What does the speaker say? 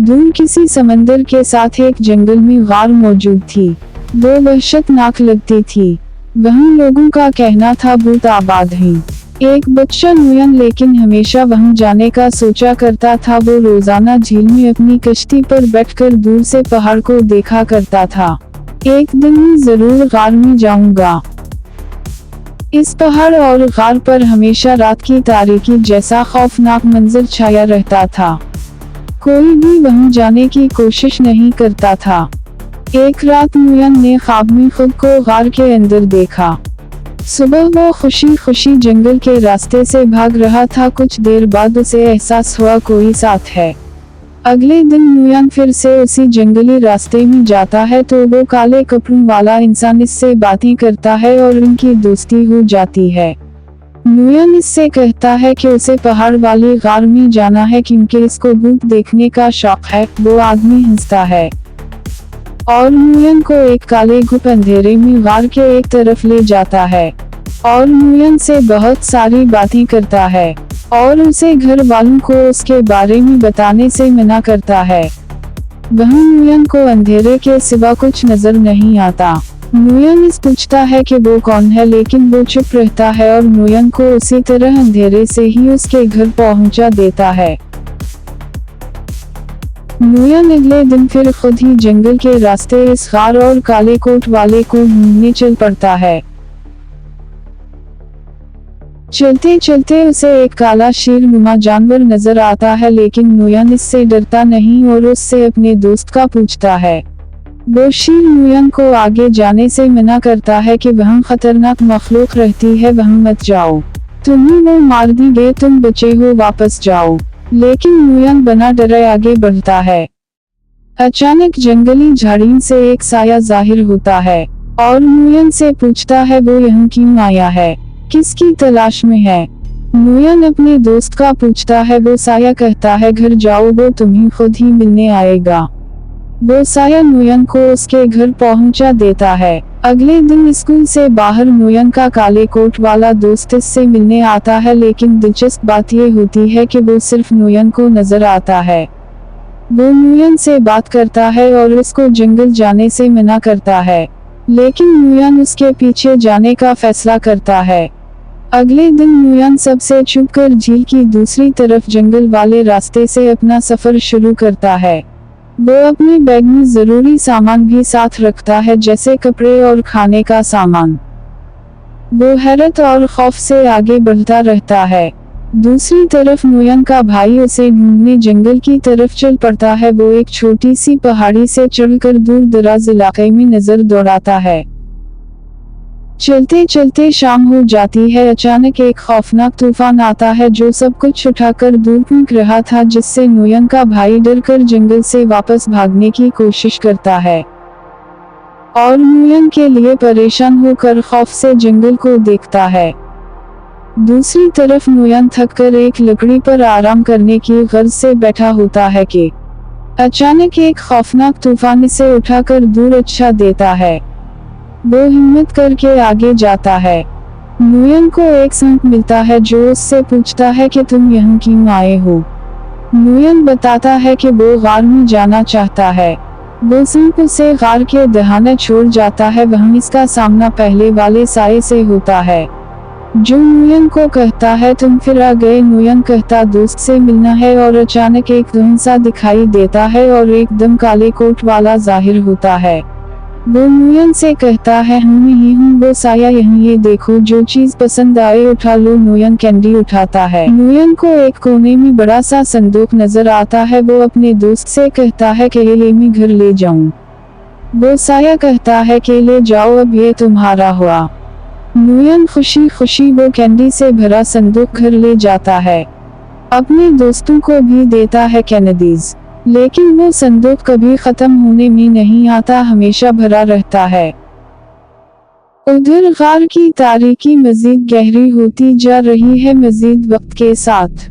दूर किसी समंदर के साथ एक जंगल में गार मौजूद थी। वो वहशतनाक लगती थी। वहाँ लोगों का कहना था भूत आबाद हैं। एक बच्चा नुयन लेकिन हमेशा वहाँ जाने का सोचा करता था। वो रोजाना झील में अपनी कश्ती पर बैठकर दूर से पहाड़ को देखा करता था। एक दिन मैं जरूर गार में जाऊंगा। इस पहाड़ और गार पर हमेशा रात की तारीकी जैसा खौफनाक मंजर छाया रहता था। कोई भी वहाँ जाने की कोशिश नहीं करता था। एक रात नुयन ने ख्वाब में खुद को गार के अंदर देखा। सुबह वो खुशी खुशी जंगल के रास्ते से भाग रहा था। कुछ देर बाद उसे एहसास हुआ कोई साथ है। अगले दिन नुयन फिर से उसी जंगली रास्ते में जाता है तो वो काले कपड़ों वाला इंसान इससे बातें करता है और उनकी दोस्ती हो जाती है। नुयन इससे कहता है कि उसे पहाड़ वाली गार में जाना है क्योंकि इसको भूत देखने का शौक है। वो आदमी हंसता है और नुयन को एक काले गुप्त अंधेरे में गार के एक तरफ ले जाता है और नुयन से बहुत सारी बातें करता है और उसे घर वालों को उसके बारे में बताने से मना करता है। वहाँ नुयन को अंधेरे के सिवा कुछ नजर नहीं आता। नुयन इस पूछता है कि वो कौन है लेकिन वो चुप रहता है और नुयन को उसी तरह अंधेरे से ही उसके घर पहुंचा देता है। नुयन अगले दिन फिर खुद ही जंगल के रास्ते इस गार और काले कोट वाले को ढूंढने चल पड़ता है। चलते चलते उसे एक काला शेर नुमा जानवर नजर आता है लेकिन नुयन इससे डरता नहीं और उससे अपने दोस्त का पूछता है। वो शेर नुयन को आगे जाने से मना करता है कि वहाँ खतरनाक मखलूक रहती है, वहाँ मत जाओ, तुम्हें वो मार देंगे, तुम बचे हो, वापस जाओ। लेकिन नुयन बना डरे आगे बढ़ता है। अचानक जंगली झाड़ियों से एक साया जाहिर होता है और नुयन से पूछता है वो यहाँ क्यों आया है, किसकी तलाश में है। नुयन अपने दोस्त का पूछता है। वो साया कहता है घर जाओ, वो तुम्हें खुद ही मिलने आएगा। वो साया नुयन को उसके घर पहुंचा देता है। अगले दिन स्कूल से बाहर नुयन का काले कोट वाला दोस्त इससे मिलने आता है लेकिन दिलचस्प बात ये होती है कि वो सिर्फ नुयन को नजर आता है। वो नुयन से बात करता है और उसको जंगल जाने से मना करता है लेकिन नुयन उसके पीछे जाने का फैसला करता है। अगले दिन नुयन सबसे छुपकर झील की दूसरी तरफ जंगल वाले रास्ते से अपना सफर शुरू करता है। वो अपने बैग में जरूरी सामान भी साथ रखता है जैसे कपड़े और खाने का सामान। वो हैरत और खौफ से आगे बढ़ता रहता है। दूसरी तरफ नुयन का भाई उसे ढूंढने जंगल की तरफ चल पड़ता है। वो एक छोटी सी पहाड़ी से चढ़कर दूर दराज इलाके में नजर दौड़ाता है। चलते चलते शाम हो जाती है। अचानक एक खौफनाक तूफान आता है जो सब कुछ उठाकर दूर फेंक रहा था जिससे नुयन का भाई डरकर जंगल से वापस भागने की कोशिश करता है और नुयन के लिए परेशान होकर खौफ से जंगल को देखता है। दूसरी तरफ नुयन थककर एक लकड़ी पर आराम करने की गर्ज से बैठा होता है कि अचानक एक खौफनाक तूफान इसे उठाकर दूर उछाल देता है। वो हिम्मत करके आगे जाता है। नुयन को एक सांप मिलता है जो उससे पूछता है कि तुम यहाँ क्यों आए हो। नुयन बताता है कि वो गार में जाना चाहता है। वो सांप उसे गार के दहाने छोड़ जाता है। वहाँ इसका सामना पहले वाले साये से होता है जो नुयन को कहता है तुम फिर आ गए। नुयन कहता दोस्त से मिलना है और अचानक एक धुंसा दिखाई देता है और एकदम काले कोट वाला जाहिर होता है। वो नुयन से कहता है हम ही हूँ वो साया, यहाँ ये देखो, जो चीज पसंद आए उठा लो। नुयन कैंडी उठाता है। नुयन को एक कोने में बड़ा सा संदूक नजर आता है। वो अपने दोस्त से कहता है कि ये मैं घर ले जाऊं। वो साया कहता है कि ले जाओ, अब ये तुम्हारा हुआ। नुयन खुशी खुशी वो कैंडी से भरा संदूक घर ले जाता है। अपने दोस्तों को भी देता है कैंडीज, लेकिन वो संदूक कभी खत्म होने में नहीं आता, हमेशा भरा रहता है। उधर गार की तारीकी मजीद गहरी होती जा रही है मजीद वक्त के साथ।